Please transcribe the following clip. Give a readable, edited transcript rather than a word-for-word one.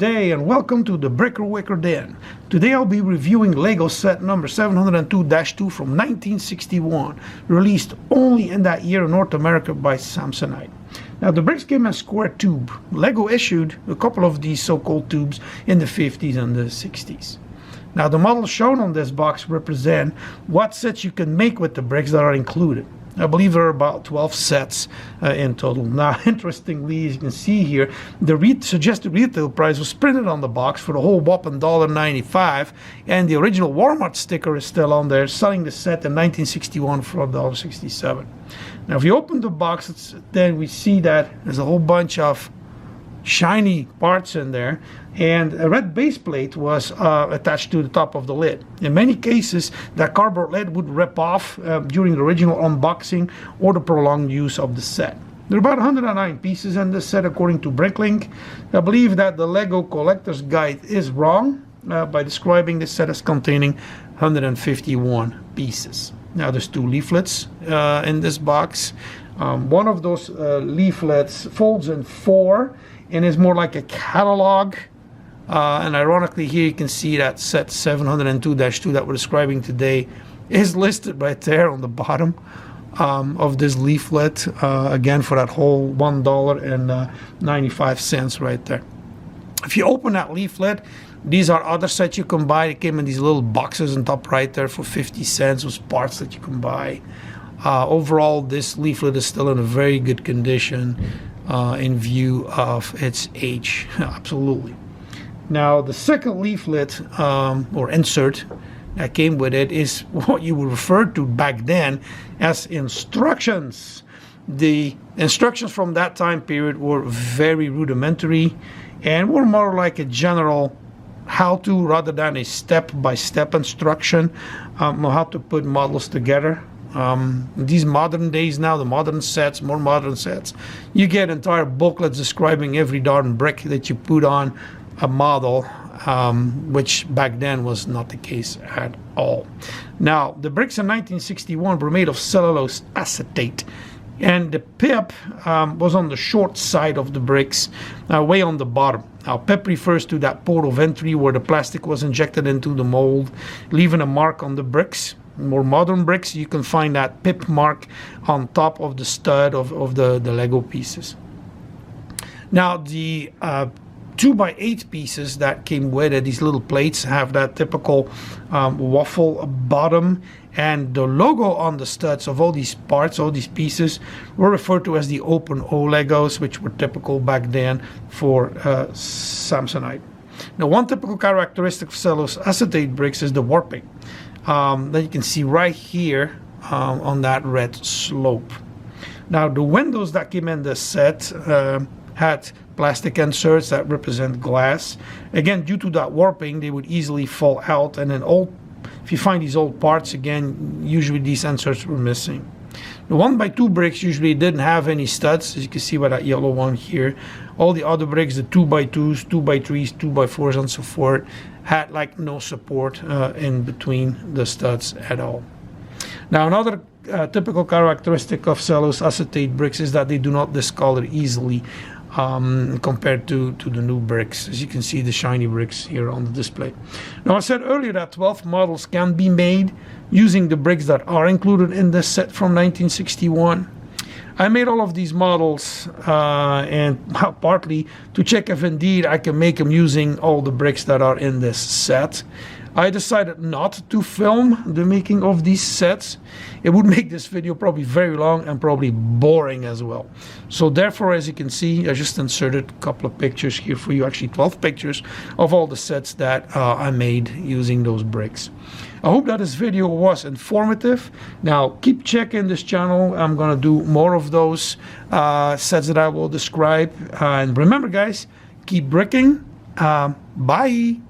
day and welcome to the Bricker Wicker Den. Today I'll be reviewing Lego set number 702-2 from 1961, released only in that year in North America by Samsonite. Now the bricks came in a square tube. Lego issued a couple of these so-called tubes in the 50s and the 60s. Now the models shown on this box represent what sets you can make with the bricks that are included. I believe there are about 12 sets in total. Now, interestingly, as you can see here, the suggested retail price was printed on the box for the whole whopping $1.95, and the original Walmart sticker is still on there, selling the set in 1961 for $1.67. Now, if you open the box, then we see that there's a whole bunch of shiny parts in there, and a red base plate was attached to the top of the lid. In many cases, that cardboard lid would rip off during the original unboxing or the prolonged use of the set. There are about 109 pieces in this set according to Bricklink. I believe that the Lego Collector's Guide is wrong by describing this set as containing 151 pieces. Now there's two leaflets in this box. One of those leaflets folds in four and is more like a catalog. And ironically, here you can see that set 702-2 that we're describing today is listed right there on the bottom of this leaflet, again for that whole $1.95 right there. If you open that leaflet, these are other sets you can buy. It came in these little boxes on top right there for 50 cents with parts that you can buy. Overall, this leaflet is still in a very good condition in view of its age. Absolutely. Now, the second leaflet or insert that came with it is what you would refer to back then as instructions. The instructions from that time period were very rudimentary and were more like a general how-to rather than a step-by-step instruction on how to put models together. These modern days now, the modern sets, more modern sets, you get entire booklets describing every darn brick that you put on a model, which back then was not the case at all. Now, the bricks in 1961 were made of cellulose acetate, and the pip was on the short side of the bricks, way on the bottom. Now, pip refers to that port of entry where the plastic was injected into the mold, leaving a mark on the bricks. More modern bricks, you can find that pip mark on top of the stud of the Lego pieces. Now, the 2x8 pieces that came with it, these little plates, have that typical waffle bottom, and the logo on the studs of all these parts, all these pieces, were referred to as the Open O Legos, which were typical back then for Samsonite. Now, one typical characteristic of cellulose acetate bricks is the warping that you can see right here on that red slope. Now, the windows that came in this set had plastic inserts that represent glass. Again, due to that warping, they would easily fall out, and then if you find these old parts, again, usually these inserts were missing. The 1x2 bricks usually didn't have any studs, as you can see by that yellow one here. All the other bricks, the 2x2s, 2x3s, 2x4s, and so forth, had like no support in between the studs at all. Now, another typical characteristic of cellulose acetate bricks is that they do not discolor easily compared to the new bricks. As you can see, the shiny bricks here on the display. Now, I said earlier that 12 models can be made using the bricks that are included in this set from 1961. I made all of these models and partly to check if indeed I can make them using all the bricks that are in this set. I decided not to film the making of these sets. It would make this video probably very long and probably boring as well. So therefore, as you can see, I just inserted a couple of pictures here for you, actually 12 pictures of all the sets that I made using those bricks. I hope that this video was informative. Now, keep checking this channel. I'm going to do more of those sets that I will describe. And remember, guys, keep bricking. Bye.